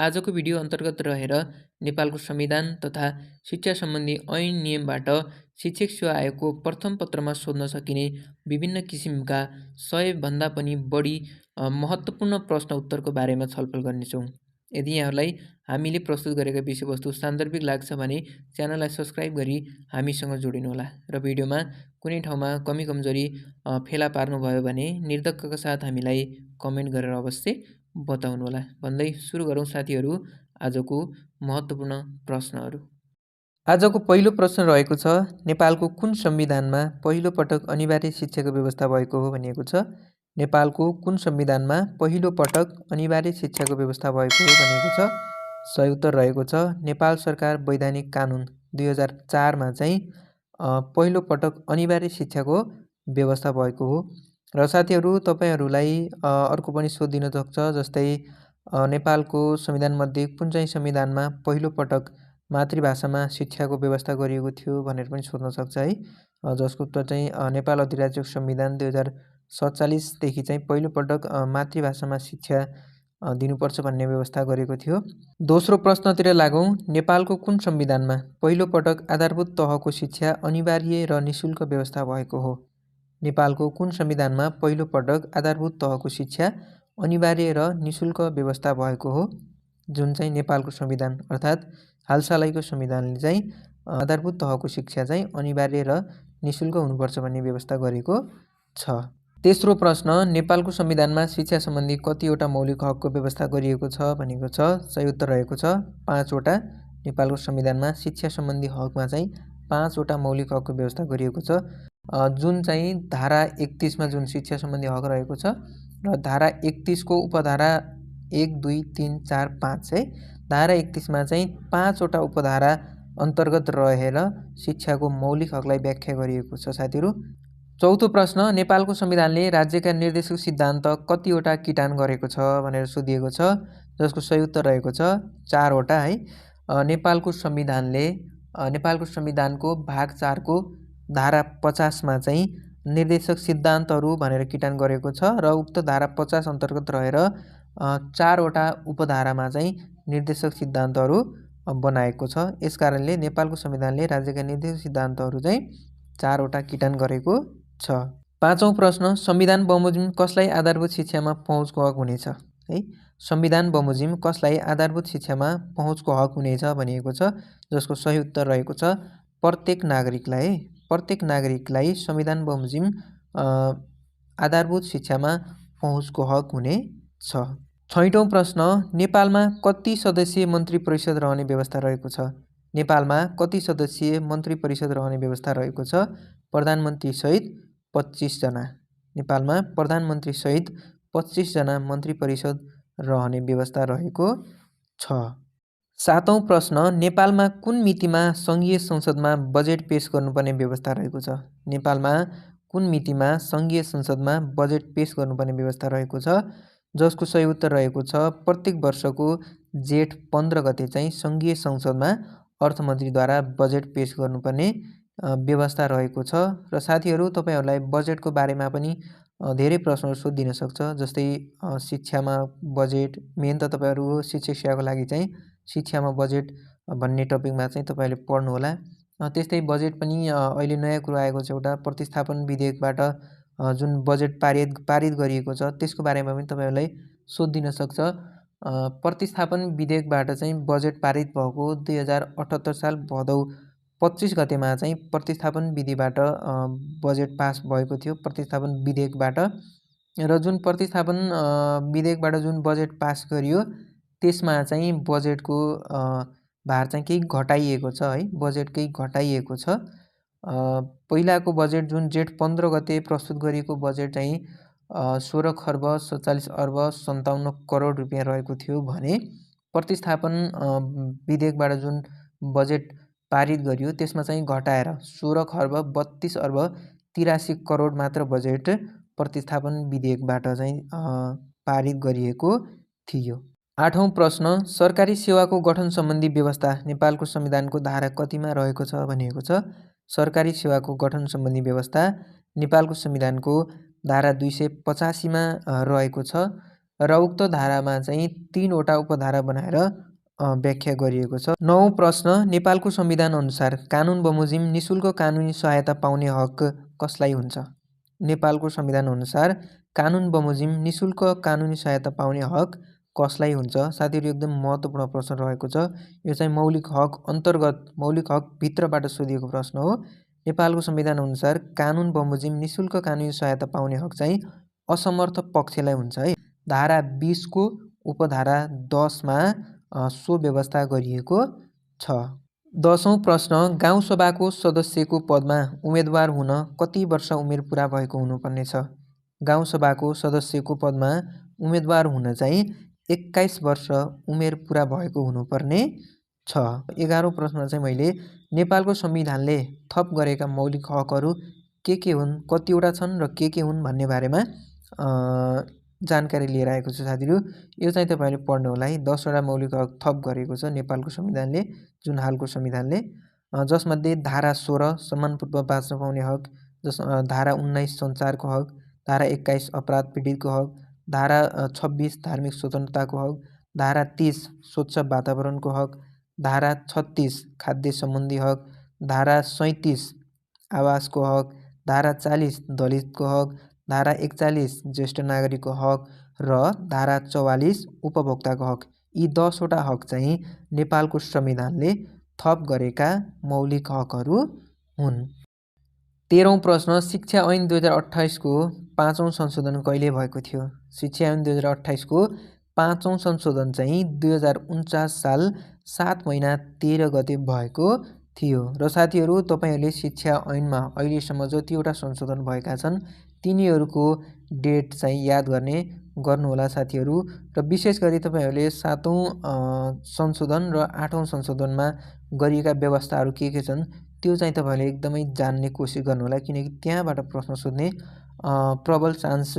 आजको भिडियो अन्तर्गत रहेर नेपालको संविधान तथा शिक्षा सम्बन्धी ऐन नियमबाट शिक्षक सेवा आयोगको प्रथम पत्रमा सोध्न सकिने विभिन्न किसिमका 100 भन्दा पनि बढी महत्त्वपूर्ण प्रश्न उत्तरको बारेमा छलफल गर्नेछौँ। यदि यहाँहरूलाई हामीले प्रस्तुत गरेका विषयवस्तु सान्दर्भिक लाग्छ भने च्यानललाई सब्स्क्राइब गरी हामीसँग जोडिनुहोला र भिडियोमा कुनै ठाउँमा कमी कमजोरी फेला पार्नुभयो भने निर्धक्कका साथ हामीलाई कमेन्ट गरेर अवश्य बताउनुहोला। भन्दै सुरु गरौँ साथीहरू आजको महत्त्वपूर्ण प्रश्नहरू। आजको पहिलो प्रश्न रहेको छ, नेपालको कुन संविधानमा पहिलो पटक अनिवार्य शिक्षाको व्यवस्था भएको हो भनिएको छ। नेपालको कुन संविधानमा पहिलो पटक अनिवार्य शिक्षाको व्यवस्था भएको हो भनिएको छ। सही उत्तर रहेको छ नेपाल सरकार वैधानिक कानुन 2004मा चाहिँ पहिलो पटक अनिवार्य शिक्षाको व्यवस्था भएको हो। र साथीहरू तपाईहरूलाई अर्को पनि सोधिन सक्छ, जस्तै नेपालको संविधानमध्ये कुन चाहिँ संविधानमा पहिलो पटक मातृभाषामा शिक्षाको व्यवस्था गरिएको थियो भनेर पनि सोध्न सक्छ है। जसको उत्तर चाहिँ नेपाल अधिराज्यको संविधान 2047देखि चाहिँ पहिलो पटक मातृभाषामा शिक्षा दिनुपर्छ भन्ने व्यवस्था गरेको थियो। दोस्रो प्रश्नतिर लागौँ। नेपालको कुन संविधानमा पहिलो पटक आधारभूत तहको शिक्षा अनिवार्य र निशुल्क व्यवस्था भएको हो। नेपालको कुन संविधानमा पहिलो पटक आधारभूत तहको शिक्षा अनिवार्य र निशुल्क व्यवस्था भएको हो। जुन चाहिँ नेपालको संविधान अर्थात् हालसालैको संविधानले चाहिँ आधारभूत तहको शिक्षा चाहिँ अनिवार्य र निशुल्क हुनुपर्छ भन्ने व्यवस्था गरेको छ। तेस्रो प्रश्न, नेपालको संविधानमा शिक्षा सम्बन्धी कतिवटा मौलिक हकको व्यवस्था गरिएको छ भनेको छ। सही उत्तर रहेको छ 5वटा। नेपालको संविधानमा शिक्षा सम्बन्धी हकमा चाहिँ 5वटा मौलिक हकको व्यवस्था गरिएको छ। जुन चाहिँ धारा 31मा जुन शिक्षा सम्बन्धी हक रहेको छ र धारा 31को उपधारा 1, 2, 3, 4, 5 है। धारा 31मा चाहिँ 5वटा उपधारा अन्तर्गत रहेर शिक्षाको मौलिक हकलाई व्याख्या गरिएको छ साथीहरू। चौथो प्रश्न, नेपालको संविधानले राज्यका निर्देशक सिद्धान्त कतिवटा किटान गरेको छ भनेर सोधिएको छ। जसको सही उत्तर रहेको छ 4वटा है। नेपालको संविधानको भाग 4को धारा 50मा चाहिँ निर्देशक सिद्धान्तहरू भनेर किटान गरेको छ र उक्त धारा 50 अन्तर्गत रहेर 4वटा उपधारामा चाहिँ निर्देशक सिद्धान्तहरू बनाएको छ। यसकारणले नेपालको संविधानले राज्यका निर्देशक सिद्धान्तहरू चाहिँ 4वटा किटान गरेको छ। पाँचौं प्रश्न, संविधान बमोजिम कसलाई आधारभूत शिक्षामा पहुँचको हक हुनेछ है। संविधान बमोजिम कसलाई आधारभूत शिक्षामा पहुँचको हक हुनेछ भनिएको छ। जसको सही उत्तर रहेको छ प्रत्येक नागरिकलाई है। प्रत्येक नागरिकलाई संविधान बमोजिम आधारभूत शिक्षामा पहुँचको हक हुनेछ। छैटौं प्रश्न, नेपालमा कति सदस्यीय मन्त्री परिषद रहने व्यवस्था रहेको छ। नेपालमा कति सदस्यीय मन्त्री परिषद रहने व्यवस्था रहेको छ। प्रधानमन्त्री सहित 25 जना। नेपालमा प्रधानमन्त्री सहित 25 जना मन्त्री परिषद रहने व्यवस्था रहेको छ। सातौं प्रश्न, नेपालमा कुन मितिमा सङ्घीय संसदमा बजेट पेश गर्नुपर्ने व्यवस्था रहेको छ। नेपालमा कुन मितिमा सङ्घीय संसदमा बजेट पेश गर्नुपर्ने व्यवस्था रहेको छ। जसको सही उत्तर रहेको छ प्रत्येक वर्षको जेठ 15 गते चाहिँ सङ्घीय संसदमा अर्थमन्त्रीद्वारा बजेट पेश गर्नुपर्ने व्यवस्था रहेको छ। र साथीहरू तपाईहरूलाई बजेटको बारेमा पनि धेरै प्रश्नहरू सोधिन सक्छ। जस्तै शिक्षामा बजेट, मेन त तपाईँहरू शिक्षक सेवाको लागि चाहिँ शिक्षामा बजेट भन्ने टपिकमा चाहिँ तपाईँहरूले पढ्नुहोला। त्यस्तै बजेट पनि अहिले नयाँ कुरो आएको छ, एउटा प्रतिस्थापन विधेयकबाट जुन बजेट पारित गरिएको छ त्यसको बारेमा पनि तपाईँहरूलाई सोधिन सक्छ। प्रतिस्थापन विधेयकबाट चाहिँ बजेट पारित भएको 2078 साल भदौ 25 गतेमा चाहिँ प्रतिस्थापन विधिबाट बजेट पास भएको थियो प्रतिस्थापन विधेयकबाट। र जुन प्रतिस्थापन विधेयकबाट जुन बजेट पास गरियो त्यसमा चाहिँ बजेटको भार चाहिँ केही घटाइएको छ है। बजेट केही घटाइएको छ। पहिलाको बजेट जुन जेठ 15 गते प्रस्तुत गरिएको बजेट चाहिँ 16 खर्ब 47 अर्ब 57 करोड रुपियाँ रहेको थियो भने प्रतिस्थापन विधेयकबाट जुन बजेट पारित गरियो त्यसमा चाहिँ घटाएर 16 खर्ब 32 अर्ब 83 करोड मात्र बजेट प्रतिस्थापन विधेयकबाट चाहिँ पारित गरिएको थियो। आठौं प्रश्न, सरकारी सेवाको गठन सम्बन्धी व्यवस्था नेपालको संविधानको धारा कतिमा रहेको छ भनिएको छ। सरकारी सेवाको गठन सम्बन्धी व्यवस्था नेपालको संविधानको धारा 285मा रहेको छ। र उक्त धारामा चाहिँ 3वटा उपधारा बनाएर व्याख्या गरिएको छ। 9औं प्रश्न नेपालको संविधान अनुसार कानुन बमोजिम निशुल्क कानुनी सहायता पाउने हक कसलाई हुन्छ? नेपालको संविधान अनुसार कानुन बमोजिम निशुल्क कानुनी सहायता पाउने हक कसलाई हुन्छ? साथीहरू एकदम महत्त्वपूर्ण प्रश्न रहेको छ। यो चाहिँ मौलिक हक अन्तर्गत मौलिक हक भित्रबाट सोधिएको प्रश्न हो। नेपालको संविधान अनुसार कानुन बमोजिम निशुल्क कानुनी सहायता पाउने हक चाहिँ असमर्थ पक्षलाई हुन्छ है। धारा 20 को उपधारा 10 मा सो व्यवस्था गरिएको छ। 10औं प्रश्न गाउँसभाको सदस्यको पदमा उम्मेदवार हुन कति वर्ष उमेर पुरा भएको हुनुपर्ने छ? गाउँसभाको सदस्यको पदमा उम्मेदवार हुन चाहिँ 21 वर्ष उमेर पुरा भएको हुनुपर्ने छ। 11औं प्रश्न चाहिँ मैले नेपालको संविधानले थप गरेका मौलिक हकहरू के हुन्, कतिवटा छन् र के हुन् भन्ने बारेमा जानकारी लिएर आएको छु साथीहरू। यो चाहिँ तपाईँहरूले पढ्नु होला है। 10वटा मौलिक हक थप गरेको छ नेपालको संविधानले, जुन हालको संविधानले, जसमध्ये धारा 16 सम्मानपूर्वक बाँच्न पाउने हक, धारा 19 सञ्चारको हक, धारा 21 अपराध पीडितको हक, धारा 26 धार्मिक स्वतन्त्रताको हक, धारा 30 स्वच्छ वातावरणको हक, धारा 36 खाद्य सम्बन्धी हक, धारा 37 आवासको हक, धारा 40 दलितको हक, धारा 41 ज्येष्ठ नागरिकको हक र धारा 44 उपभोक्ताको हक। यी 10वटा हक चाहिँ नेपालको संविधानले थप गरेका मौलिक हकहरू हुन्। 13औं प्रश्न शिक्षा ऐन 2028 को 5औं संशोधन कहिले भएको थियो? शिक्षा ऐन 2028 को 5औं संशोधन चाहिँ 2049 साल 7 महिना 13 गते भएको थियो। र साथीहरू तपाईँहरूले शिक्षा ऐनमा अहिलेसम्म जतिवटा संशोधन भएका छन् तिनीहरूको डेट चाहिँ याद गर्नुहोला साथीहरू। र विशेष गरी तपाईँहरूले 7औं संशोधन र 8औं संशोधनमा गरिएका व्यवस्थाहरू के छन् त्यो चाहिँ तपाईँहरूले एकदमै जान्ने कोसिस गर्नुहोला, किनकि त्यहाँबाट प्रश्न सोध्ने प्रबल चान्स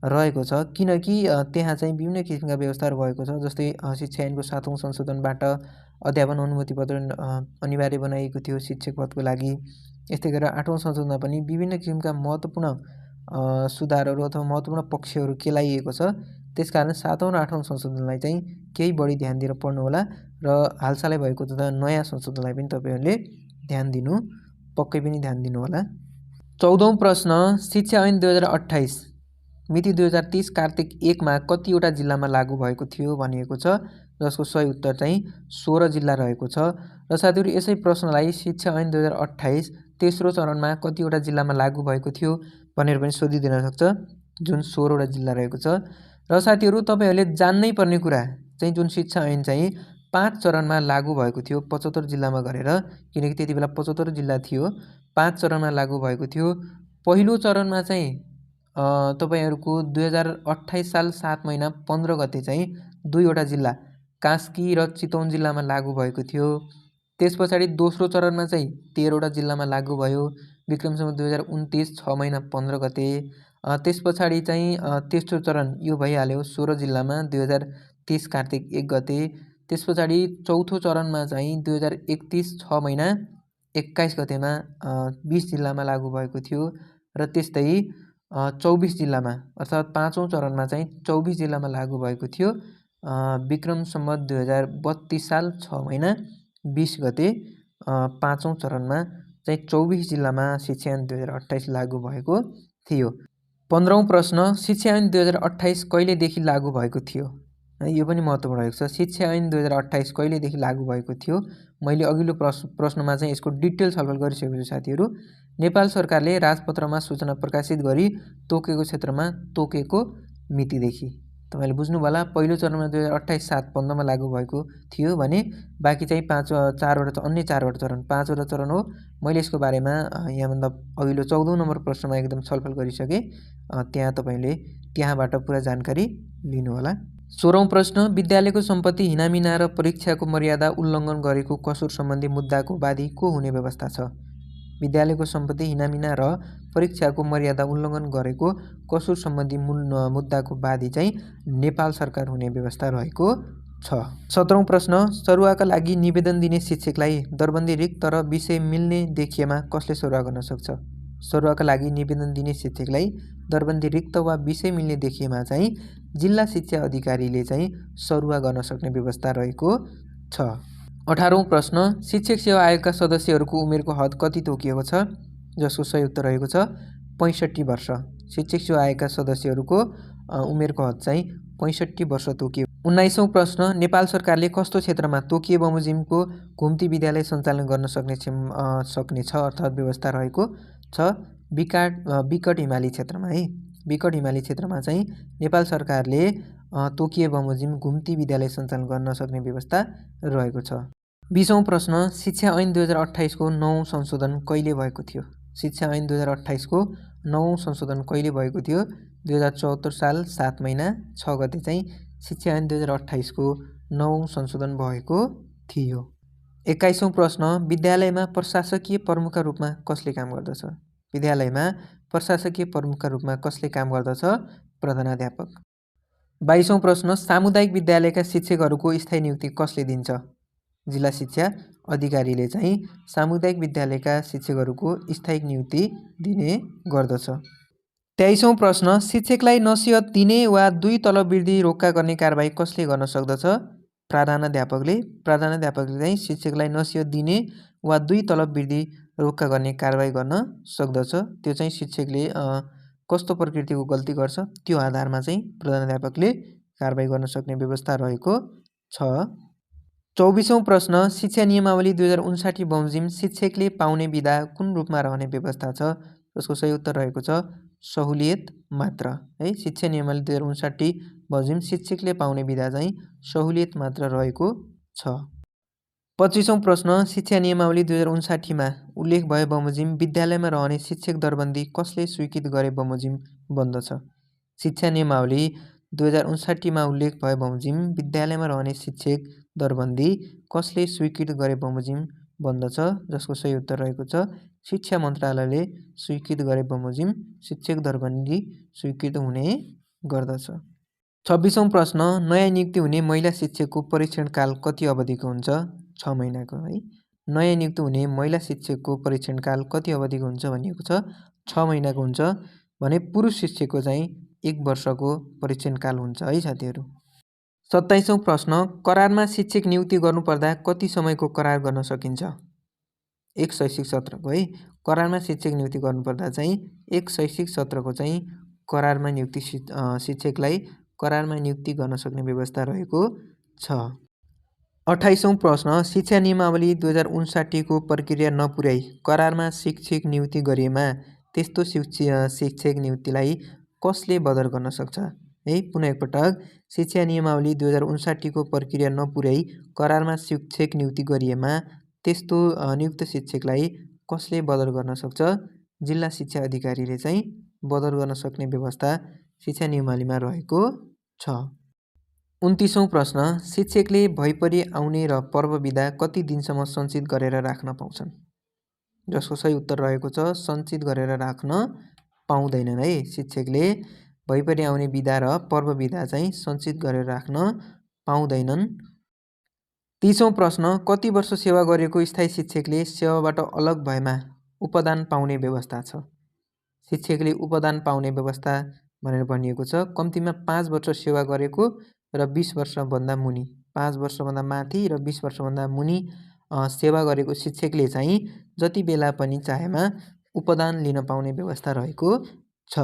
रहेको छ। किनकि त्यहाँ चाहिँ विभिन्न किसिमका व्यवस्थाहरू भएको छ। जस्तै शिक्षा ऐनको 7औं संशोधनबाट अध्यापन अनुमति पत्र अनिवार्य बनाइएको थियो शिक्षक पदको लागि। यस्तै गरेर 8औं संशोधनमा पनि विभिन्न किसिमका महत्त्वपूर्ण सुधारहरू अथवा महत्त्वपूर्ण पक्षहरू केलाइएको छ। त्यसकारण 7औं र 8औं संशोधनलाई चाहिँ केही बढी ध्यान दिएर पढ्नुहोला र हालसालै भएको तथा नयाँ संशोधनलाई पनि तपाईँहरूले पक्कै पनि ध्यान दिनुहोला। 14औं प्रश्न शिक्षा ऐन 2028 मिति 2030 कार्तिक 1 मा कतिवटा जिल्लामा लागू भएको थियो भनिएको छ, जसको सही उत्तर चाहिँ 16 जिल्ला रहेको छ। र साथीहरू यसै प्रश्नलाई शिक्षा ऐन 2028 तेस्रो चरणमा कतिवटा जिल्लामा लागू भएको थियो भनेर पनि सोधिदिन सक्छ, जुन 16वटा जिल्ला रहेको छ। र साथीहरू तपाईँहरूले जान्नै पर्ने कुरा चाहिँ जुन शिक्षा ऐन चाहिँ 5 चरणमा लागू भएको थियो 75 जिल्लामा गरेर, किनकि त्यति बेला 75 जिल्ला थियो, 5 चरणमा लागू भएको थियो। पहिलो चरणमा चाहिँ तपाईँहरूको 2028 साल 7 महिना 15 गते चाहिँ 2वटा जिल्ला कास्की र चितवन जिल्लामा लागू भएको थियो। त्यस पछाडि दोस्रो चरणमा चाहिँ 13वटा जिल्लामा लागू भयो, विक्रमसम्म 2029 6 महिना 15 गते। त्यस पछाडि चाहिँ तेस्रो चरण यो भइहाल्यो 16 जिल्लामा 2030 कार्तिक 1 गते। त्यस पछाडि चौथो चरणमा चाहिँ 2031 6 महिना 21 गतेमा 20 जिल्लामा लागू भएको थियो। र त्यस्तै 24 जिल्लामा अर्थात् 5औं चरणमा चाहिँ 24 जिल्लामा लागू भएको थियो, विक्रम सम्वत 2032 साल 6 महिना 20 गते 5औं चरणमा चाहिँ 24 जिल्लामा शिक्षा ऐन 2028 लागू भएको थियो। 15औं प्रश्न शिक्षा ऐन 2028 कहिलेदेखि लागू भएको थियो? यो पनि महत्त्वपूर्ण रहेको छ। शिक्षा ऐन 2028 कहिलेदेखि लागू भएको थियो? मैले अघिल्लो प्रश्नमा चाहिँ यसको डिटेल छलफल गरिसकेको छु साथीहरू। नेपाल सरकारले राजपत्रमा सूचना प्रकाशित गरी तोकेको क्षेत्रमा तोकेको मितिदेखि। तपाईँले बुझ्नु होला, पहिलो चरणमा 2028 7 15 मा लागू भएको थियो भने बाँकी चाहिँ अन्य 4वटा चरण 5वटा चरण हो। मैले यसको बारेमा यहाँभन्दा अघिल्लो 14औं नम्बर प्रश्नमा एकदम छलफल गरिसकेँ। त्यहाँबाट पुरा जानकारी लिनुहोला। 16औं प्रश्न विद्यालयको सम्पत्ति हिनामिना र परीक्षाको मर्यादा उल्लङ्घन गरेको कसुर सम्बन्धी मुद्दाको वादी को हुने व्यवस्था छ? विद्यालयको सम्पत्ति हिनामिना र परीक्षाको मर्यादा उल्लङ्घन गरेको कसुर सम्बन्धी मुद्दाको वादी चाहिँ नेपाल सरकार हुने व्यवस्था रहेको छ। 17औं प्रश्न सरुवाका लागि निवेदन दिने शिक्षकलाई दरबन्दी रिक्त र विषय मिल्ने देखिएमा कसले सरुवा गर्न सक्छ? सरुवाका लागि निवेदन दिने शिक्षकलाई दरबन्दी रिक्त वा विषय मिल्ने देखिएमा चाहिँ जिल्ला शिक्षा अधिकारीले चाहिँ सरुवा गर्न सक्ने व्यवस्था रहेको छ। 18औं प्रश्न शिक्षक सेवा आयोगका सदस्यहरूको उमेरको हद कति तोकिएको छ? जसको सही उत्तर रहेको छ 65 वर्ष। शिक्षक सेवा आयोगका सदस्यहरूको उमेरको हद चाहिँ 65 वर्ष तोकिएको। 19औं प्रश्न नेपाल सरकारले कस्तो क्षेत्रमा तोकिए बमोजिमको घुम्ती विद्यालय सञ्चालन गर्न सक्ने छ अर्थात् व्यवस्था रहेको छ विकट हिमाली क्षेत्रमा है। विकट हिमाली क्षेत्रमा चाहिँ नेपाल सरकारले तोकिए बमोजिम घुम्ती विद्यालय सञ्चालन गर्न सक्ने व्यवस्था रहेको छ। 20औं प्रश्न शिक्षा ऐन 2028 को 9औं संशोधन कहिले भएको थियो? शिक्षा ऐन 2028 को 9औं संशोधन कहिले भएको थियो? 2074 साल 7 महिना 6 गते चाहिँ शिक्षा ऐन 2028 को 9औं संशोधन भएको थियो। 21औं प्रश्न विद्यालयमा प्रशासकीय प्रमुखका रूपमा कसले काम गर्दछ? विद्यालयमा प्रशासकीय प्रमुखका रूपमा कसले काम गर्दछ? प्रधानाध्यापक। 22औं प्रश्न सामुदायिक विद्यालयका शिक्षकहरूको स्थायी नियुक्ति कसले दिन्छ? जिल्ला शिक्षा अधिकारीले चाहिँ सामुदायिक विद्यालयका शिक्षकहरूको स्थायी नियुक्ति दिने गर्दछ। 23औं प्रश्न शिक्षकलाई नसिहत दिने वा 2 तलब वृद्धि रोक्का गर्ने कारबाही कसले गर्न सक्दछ? प्रधानाध्यापकले। प्रधानाध्यापकले चाहिँ शिक्षकलाई नसिहत दिने वा 2 तलब वृद्धि रोक्का गर्ने कारबाही गर्न सक्दछ। त्यो चाहिँ शिक्षकले कस्तो प्रकृतिको गल्ती गर्छ त्यो आधारमा चाहिँ प्रधानाध्यापकले कारबाही गर्न सक्ने व्यवस्था रहेको छ। 24औं प्रश्न शिक्षा नियमावली 2059 बमोजिम शिक्षकले पाउने बिदा कुन रूपमा रहने व्यवस्था छ? जसको सही उत्तर रहेको छ सहुलियत मात्र है। शिक्षा नियमावली 2059 बमोजिम शिक्षकले पाउने बिदा चाहिँ सहुलियत मात्र रहेको छ। 25औं प्रश्न शिक्षा नियमावली 2059 मा उल्लेख भए बमोजिम विद्यालयमा रहने शिक्षक दरबन्दी कसले स्वीकृत गरे बमोजिम बन्दछ? शिक्षा नियमावली 2059 मा उल्लेख भए बमोजिम विद्यालयमा रहने शिक्षक दरबन्दी कसले स्वीकृत गरे बमोजिम बन्दछ? जसको सही उत्तर रहेको छ शिक्षा मन्त्रालयले स्वीकृत गरे बमोजिम शिक्षक दरबन्दी स्वीकृत हुने गर्दछ। 26औं प्रश्न नयाँ नियुक्ति हुने महिला शिक्षकको परीक्षण काल कति अवधिको हुन्छ? 6 महिनाको है। नयाँ नियुक्त हुने महिला शिक्षकको परीक्षण काल कति अवधिको हुन्छ भनिएको छ 6 महिनाको हुन्छ भने पुरुष शिक्षकको चाहिँ 1 वर्षको परीक्षण काल हुन्छ है साथीहरू। 27औं प्रश्न करारमा शिक्षक नियुक्ति गर्नुपर्दा कति समयको करार गर्न सकिन्छ? 1 शैक्षिक सत्रको है। करारमा शिक्षक नियुक्ति गर्नुपर्दा चाहिँ 1 शैक्षिक सत्रको चाहिँ करारमा नियुक्ति शिक्षकलाई करारमा नियुक्ति गर्न सक्ने व्यवस्था रहेको छ। 28औं प्रश्न शिक्षा नियमावली 2059 को प्रक्रिया नपुर्याई करारमा शिक्षक नियुक्ति गरिएमा त्यस्तो शिक्षक नियुक्तिलाई कसले बदर गर्न सक्छ? है पुनः एकपटक शिक्षा नियमावली 2059 को प्रक्रिया नपुर्याई करारमा शिक्षक नियुक्ति गरिएमा त्यस्तो नियुक्त शिक्षकलाई कसले बदर गर्न सक्छ? जिल्ला शिक्षा अधिकारीले चाहिँ बदर गर्न सक्ने व्यवस्था शिक्षा नियमावलीमा रहेको छ। 29औं प्रश्न शिक्षकले भइपरि आउने र पर्व बिदा कति दिनसम्म सञ्चित गरेर राख्न पाउँछन्? जसको सही उत्तर रहेको छ सञ्चित गरेर राख्न पाउँदैनन् है। शिक्षकले भइपरि आउने बिदा र पर्व बिदा चाहिँ सञ्चित गरेर राख्न पाउँदैनन्। 30औं प्रश्न कति वर्ष सेवा गरेको स्थायी शिक्षकले सेवाबाट अलग भएमा उपदान पाउने व्यवस्था छ? शिक्षकले उपदान पाउने व्यवस्था भनेर भनिएको छ कम्तीमा 5 वर्ष सेवा गरेको र 20 वर्षभन्दा मुनि 5 वर्षभन्दा माथि र 20 वर्षभन्दा मुनि सेवा गरेको शिक्षकले चाहिँ जति बेला पनि चाहेमा उपदान लिन पाउने व्यवस्था रहेको छ।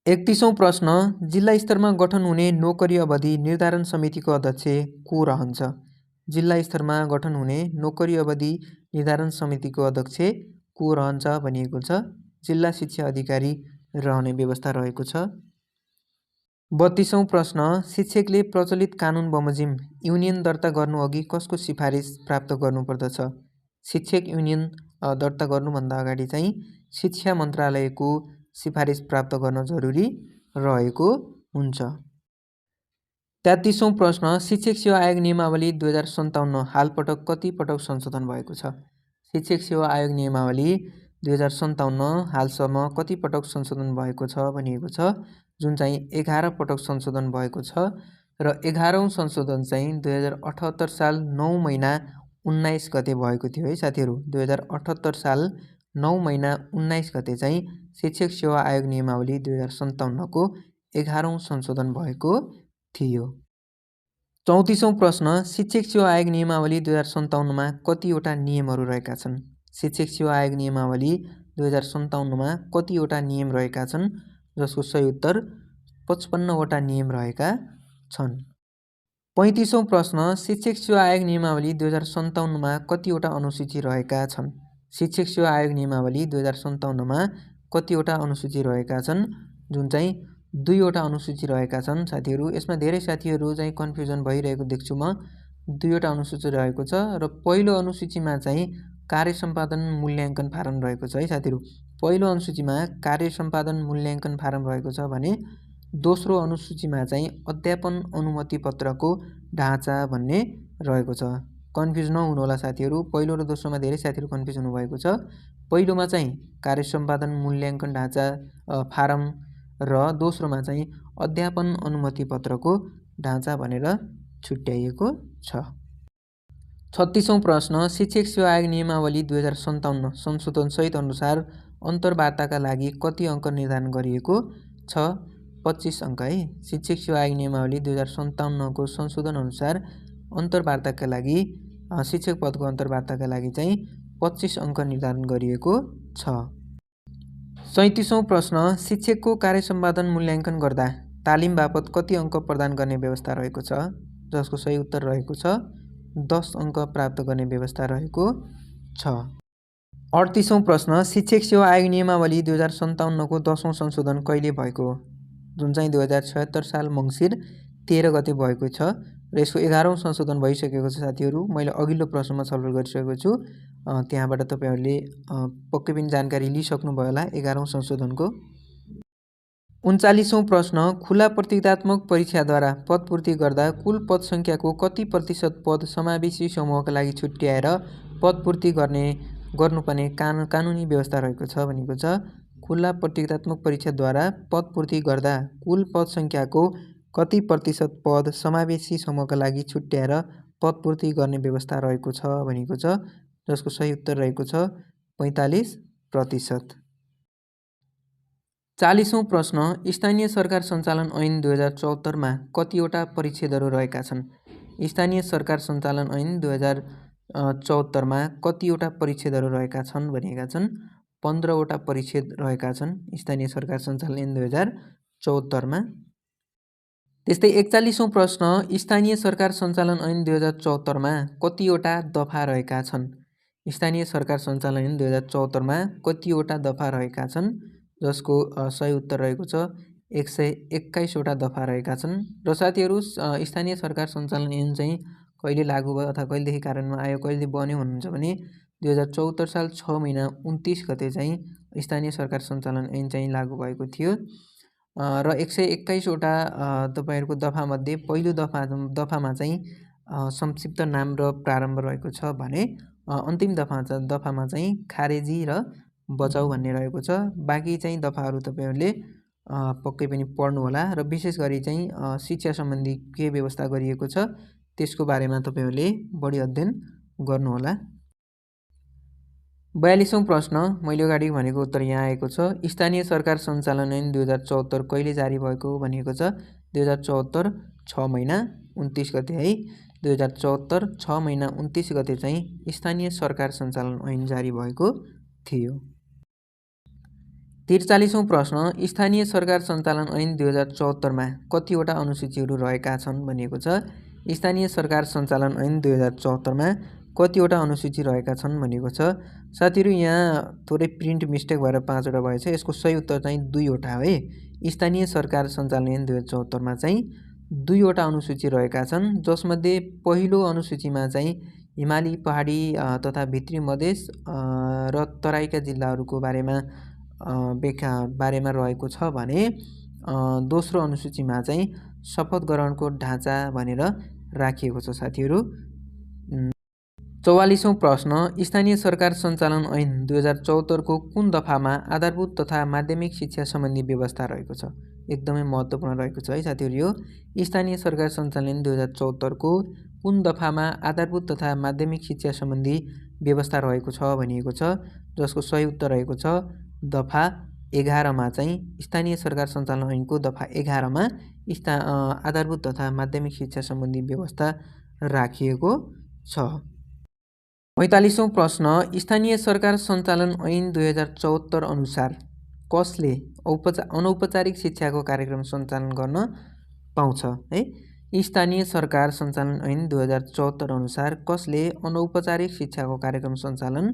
31औं प्रश्न जिल्ला स्तरमा गठन हुने नोकरी अवधि निर्धारण समितिको अध्यक्ष को रहन्छ? जिल्ला स्तरमा गठन हुने नोकरी अवधि निर्धारण समितिको अध्यक्ष को रहन्छ भनिएको छ जिल्ला शिक्षा अधिकारी रहने व्यवस्था रहेको छ। 32औं प्रश्न शिक्षकले प्रचलित कानुन बमोजिम युनियन दर्ता गर्नु अघि कसको सिफारिस प्राप्त गर्नुपर्दछ? शिक्षक युनियन दर्ता गर्नुभन्दा अगाडि चाहिँ शिक्षा मन्त्रालयको सिफारिस प्राप्त गर्न जरुरी रहेको हुन्छ। 33औं प्रश्न शिक्षक सेवा आयोग नियमावली 2057 हालपटक कति पटक संशोधन भएको छ? शिक्षक सेवा आयोग नियमावली 2057 हालसम्म कति पटक संशोधन भएको छ भनिएको छ जुन चाहिँ 11 पटक संशोधन भएको छ र 11औं संशोधन चाहिँ 2078 साल 9 महिना 19 गते भएको थियो है साथीहरू। 2078 साल 9 महिना 19 गते चाहिँ शिक्षक सेवा आयोग नियमावली 2057 को 11औं संशोधन भएको थियो। 34औं प्रश्न, शिक्षक सेवा आयोग नियमावली 2057मा कतिवटा नियमहरू रहेका छन्? शिक्षक सेवा आयोग नियमावली 2057मा कतिवटा नियम रहेका छन्? जसको सही उत्तर 55वटा नियम रहेका छन्। 35औं प्रश्न, शिक्षक सेवा आयोग नियमावली 2057मा कतिवटा अनुसूची रहेका छन्? शिक्षक सेवा आयोग नियमावली 2057मा कतिवटा अनुसूची रहेका छन्? जुन चाहिँ 2वटा अनुसूची रहेका छन् साथीहरू। यसमा धेरै साथीहरू चाहिँ कन्फ्युजन भइरहेको देख्छु म। 2वटा अनुसूची रहेको छ र पहिलो अनुसूचीमा चाहिँ कार्य सम्पादन मूल्याङ्कन फारम रहेको छ है साथीहरू। पहिलो अनुसूचीमा कार्य सम्पादन मूल्याङ्कन फारम रहेको छ भने दोस्रो अनुसूचीमा चाहिँ अध्यापन अनुमति पत्रको ढाँचा भन्ने रहेको छ। कन्फ्युज नहुनु होला साथीहरू। पहिलो र दोस्रोमा धेरै साथीहरू कन्फ्युज हुनुभएको छ। पहिलोमा चाहिँ कार्य सम्पादन मूल्याङ्कन ढाँचा फारम र दोस्रोमा चाहिँ अध्यापन अनुमति पत्रको ढाँचा भनेर छुट्याइएको छ। 36औं प्रश्न, शिक्षक सेवा आयोग नियमावली 2057 संशोधन सहित अनुसार अन्तर्वार्ताका लागि कति अङ्क निर्धारण गरिएको छ? 25 अङ्क है। शिक्षक सेवा आयोग नियमावली 2057को संशोधन अनुसार अन्तर्वार्ताका लागि शिक्षक पदको अन्तर्वार्ताका लागि चाहिँ 25 अङ्क निर्धारण गरिएको छ। 37औं प्रश्न, शिक्षकको कार्य सम्पादन मूल्याङ्कन गर्दा तालिम बापत कति अङ्क प्रदान गर्ने व्यवस्था रहेको छ? जसको सही उत्तर रहेको छ 10 अङ्क प्राप्त गर्ने व्यवस्था रहेको छ। 38औं प्रश्न, शिक्षक सेवा आयोग नियमावली 2057को 10औं संशोधन कहिले भएको? जुन चाहिँ 2076 साल मङ्सिर 13 गते भएको छ र यसको 11औं संशोधन भइसकेको छ साथीहरू। मैले अघिल्लो प्रश्नमा छलफल गरिसकेको छु। त्यहाँबाट तपाईहरूले पक्कै पनि जानकारी लिइसक्नुभयो होला 11औं संशोधनको। 39औं प्रश्न, खुला प्रतियोगितात्मक परीक्षाद्वारा पदपूर्ति गर्दा कुल पद सङ्ख्याको कति प्रतिशत पद समावेशी समूहका लागि छुट्याएर पदपूर्ति गर्नुपर्ने कानुनी व्यवस्था रहेको छ भनेको छ। खुला प्रतियोगितात्मक परीक्षाद्वारा पदपूर्ति गर्दा कुल पद सङ्ख्याको कति प्रतिशत पद समावेशी समूहका लागि छुट्याएर पदपूर्ति गर्ने व्यवस्था रहेको छ भनेको छ। जसको सही उत्तर रहेको छ 45%। 40औं प्रश्न, स्थानीय सरकार सञ्चालन ऐन 2074मा कतिवटा परिच्छेदहरू रहेका छन्? स्थानीय सरकार सञ्चालन ऐन 2074मा कतिवटा परिच्छेदहरू रहेका छन् भनिएका छन्? 15वटा परिच्छेद रहेका छन् स्थानीय सरकार सञ्चालन ऐन 2074मा। त्यस्तै 41औं प्रश्न, स्थानीय सरकार सञ्चालन ऐन 2074मा कतिवटा दफा रहेका छन्? स्थानीय सरकार सञ्चालन ऐन 2074मा कतिवटा दफा रहेका छन्? जसको सही उत्तर रहेको छ 121वटा दफा रहेका छन्। र साथीहरू स्थानीय सरकार सञ्चालन ऐन चाहिँ कहिले लागू भयो अथवा कहिलेदेखि कार्यान्वयनमा आयो, कहिले बन्यो भन्नुहुन्छ भने 2074 साल 6 महिना 29 गते चाहिँ स्थानीय सरकार सञ्चालन ऐन चाहिँ लागू भएको थियो र 121वटा तपाईँहरूको दफामध्ये पहिलो दफामा चाहिँ संक्षिप्त नाम र प्रारम्भ रहेको छ भने अन्तिम दफामा चाहिँ खारेजी र बचाउ भन्ने रहेको छ। बाँकी चाहिँ दफाहरू तपाईँहरूले पक्कै पनि पढ्नु होला र विशेष गरी चाहिँ शिक्षा सम्बन्धी के व्यवस्था गरिएको छ त्यसको बारेमा तपाईँहरूले बढी अध्ययन गर्नुहोला। 42औं प्रश्न, मैले अगाडि भनेको उत्तर यहाँ आएको छ। स्थानीय सरकार सञ्चालन ऐन 2074 कहिले जारी भएको भनिएको छ? 2074 6 महिना 29 गते है। 2074 6 महिना 29 गते चाहिँ स्थानीय सरकार सञ्चालन ऐन जारी भएको थियो। 43औं प्रश्न, स्थानीय सरकार सञ्चालन ऐन 2074मा कतिवटा अनुसूचीहरू रहेका छन् भनिएको छ? स्थानीय सरकार सञ्चालन ऐन 2074मा कतिवटा अनुसूची रहेका छन् भनिएको छ। साथीहरू यहाँ थोरै प्रिन्ट मिस्टेक भएर 5वटा भएछ। यसको सही उत्तर चाहिँ 2वटा है। स्थानीय सरकार सञ्चालन ऐन 2074मा चाहिँ 2वटा अनुसूची रहेका छन् जसमध्ये पहिलो अनुसूचीमा चाहिँ हिमाली पहाडी तथा भित्री मधेस र तराईका जिल्लाहरूको बारेमा रहेको छ भने दोस्रो अनुसूचीमा चाहिँ शपथ ग्रहणको ढाँचा भनेर राखिएको छ साथीहरू। 44औं प्रश्न, स्थानीय सरकार सञ्चालन ऐन 2074को कुन दफामा आधारभूत तथा माध्यमिक शिक्षा सम्बन्धी व्यवस्था रहेको छ? एकदमै महत्त्वपूर्ण रहेको छ है साथीहरू। यो स्थानीय सरकार सञ्चालन ऐन 2074को कुन दफामा आधारभूत तथा माध्यमिक शिक्षा सम्बन्धी व्यवस्था रहेको छ भनिएको छ? जसको सही उत्तर रहेको छ दफा 11 चाहिँ स्थानीय सरकार सञ्चालन ऐनको दफा 11 मा आधारभूत तथा माध्यमिक शिक्षा सम्बन्धी व्यवस्था राखिएको छ। 45औं प्रश्न स्थानीय सरकार सञ्चालन ऐन 2074 अनुसार कसले अनौपचारिक शिक्षाको कार्यक्रम सञ्चालन गर्न पाउँछ है। स्थानीय सरकार सञ्चालन ऐन 2074 अनुसार कसले अनौपचारिक शिक्षाको कार्यक्रम सञ्चालन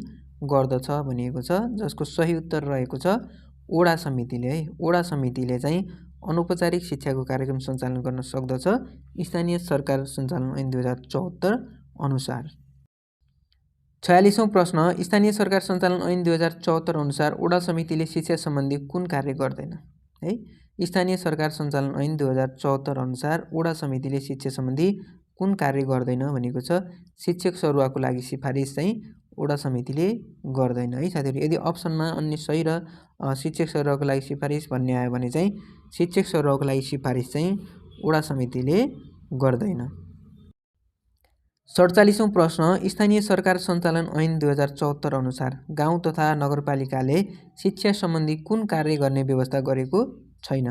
गर्दछ भनिएको छ, जसको सही उत्तर रहेको छ ओडा समितिले है। ओडा समितिले चाहिँ अनौपचारिक शिक्षाको कार्यक्रम सञ्चालन गर्न सक्दछ स्थानीय सरकार सञ्चालन ऐन 2074 अनुसार। 46औं प्रश्न स्थानीय सरकार सञ्चालन ऐन 2074 अनुसार ओडा समितिले शिक्षा सम्बन्धी कुन कार्य गर्दैन है। स्थानीय सरकार सञ्चालन ऐन 2074 अनुसार ओडा समितिले शिक्षा सम्बन्धी कुन कार्य गर्दैन भनेको छ शिक्षक सरुवाको लागि सिफारिस चाहिँ ओडा समितिले गर्दैन है साथीहरु। यदि अप्सनमा अन्य सही र शिक्षक सरुवाको लागि सिफारिस भन्ने आयो भने चाहिँ शिक्षक सरुवाको लागि सिफारिस चाहिँ ओडा समितिले गर्दैन। 47औं प्रश्न स्थानीय सरकार सञ्चालन ऐन 2074 अनुसार गाउँ तथा नगरपालिकाले शिक्षा सम्बन्धी कुन कार्य गर्ने व्यवस्था गरेको छैन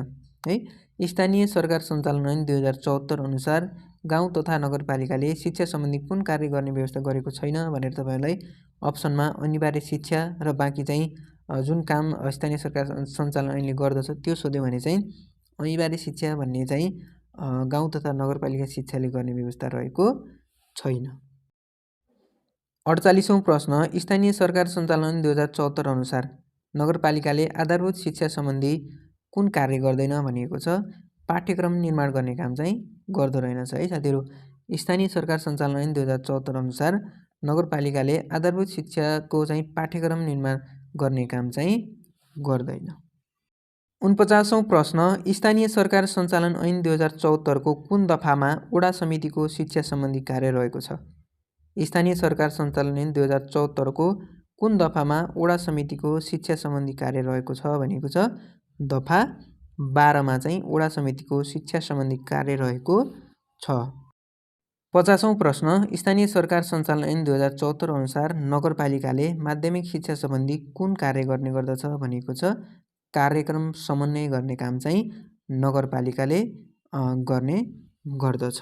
है। स्थानीय सरकार सञ्चालन ऐन 2074 अनुसार गाउँ तथा नगरपालिकाले शिक्षा सम्बन्धी कुन कार्य गर्ने व्यवस्था गरेको छैन भनेर तपाईहरुलाई अप्सनमा अनिवार्य शिक्षा र बाँकी चाहिँ जुन काम स्थानीय सरकार सञ्चालन ऐनले गर्दछ त्यो सोध्यो भने चाहिँ अनिवार्य शिक्षा भन्ने चाहिँ गाउँ तथा नगरपालिका शिक्षाले गर्ने व्यवस्था रहेको छैन। 48औं प्रश्न स्थानीय सरकार सञ्चालन ऐन 2074 अनुसार नगरपालिकाले आधारभूत शिक्षा सम्बन्धी कुन कार्य गर्दैन भनिएको छ पाठ्यक्रम निर्माण गर्ने काम चाहिँ गर्दो रहेनछ है साथीहरु। स्थानीय सरकार सञ्चालन ऐन 2074 अनुसार नगरपालिकाले आधारभूत शिक्षाको चाहिँ पाठ्यक्रम निर्माण गर्ने काम चाहिँ गर्दैन। 49औं प्रश्न स्थानीय सरकार सञ्चालन ऐन 2074 को कुन दफामा ओडा समितिको शिक्षा सम्बन्धी कार्य रहेको छ। स्थानीय सरकार सञ्चालन ऐन 2074 को कुन दफामा ओडा समितिको शिक्षा सम्बन्धी कार्य रहेको छ भनेको छ दफा 12 मा चाहिँ ओडा समितिको शिक्षा सम्बन्धी कार्य रहेको छ। 50औं प्रश्न स्थानीय सरकार सञ्चालन ऐन 2074 अनुसार नगरपालिकाले माध्यमिक शिक्षा सम्बन्धी कुन कार्य गर्ने गर्दछ भनेको छ कार्यक्रम समन्वय गर्ने काम चाहिँ नगरपालिकाले गर्ने गर्दछ।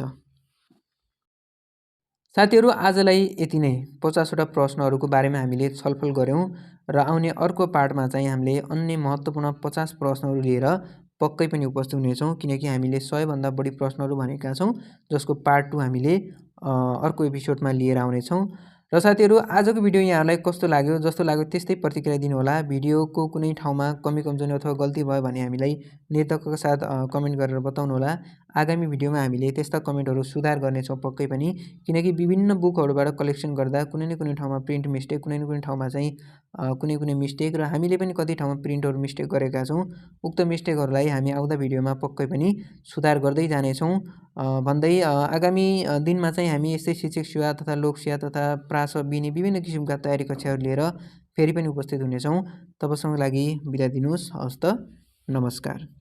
साथीहरु आजलाई यति नै 50 वटा प्रश्नहरुको बारेमा हामीले छलफल गर्यौं र आउने अर्को पार्टमा चाहिँ हामीले अन्य महत्त्वपूर्ण 50 प्रश्नहरु लिएर पक्कै पनि उपस्थित हुनेछौं, किनकि हामीले 100 भन्दा बढी प्रश्नहरु भनेका छौं जसको पार्ट 2 हामीले अर्को एपिसोडमा लिएर आउने छौं। र साथीहरु आजको भिडियो यहाँलाई कस्तो लाग्यो, जस्तो लाग्यो त्यस्तै प्रतिक्रिया दिनु होला। भिडियोको कुनै ठाउँमा कमी कमजोरी अथवा गल्ती भयो भने हामीलाई निर्धक्कका साथ कमेन्ट गरेर बताउनु होला। आगामी भिडियोमा हामीले त्यस्ता कमेन्टहरु सुधार गर्ने छौं पक्कै पनि, किनकि विभिन्न बुकहरुबाट कलेक्सन गर्दा कुनै न कुनै ठाउँमा प्रिन्ट मिस्टेक, कुनै न कुनै ठाउँमा चाहिँ कुनै मिस्टेक र हामीले पनि कति ठाउँमा प्रिन्टहरु मिस्टेक गरेका छौं। उक्त मिस्टेकहरुलाई हामी आउँदा भिडियोमा पक्कै पनि सुधार गर्दै जाने छौं भन्दै आगामी दिनमा चाहिँ हामी यस्तै शिक्षक सेवा तथा लोक सेवा तथा प्रास बिने विभिन्न किसिमका तयारी कक्षाहरु लिएर फेरि पनि उपस्थित हुनेछौं। तबसम्मको लागि बिदा दिनुस्। हस्त नमस्कार।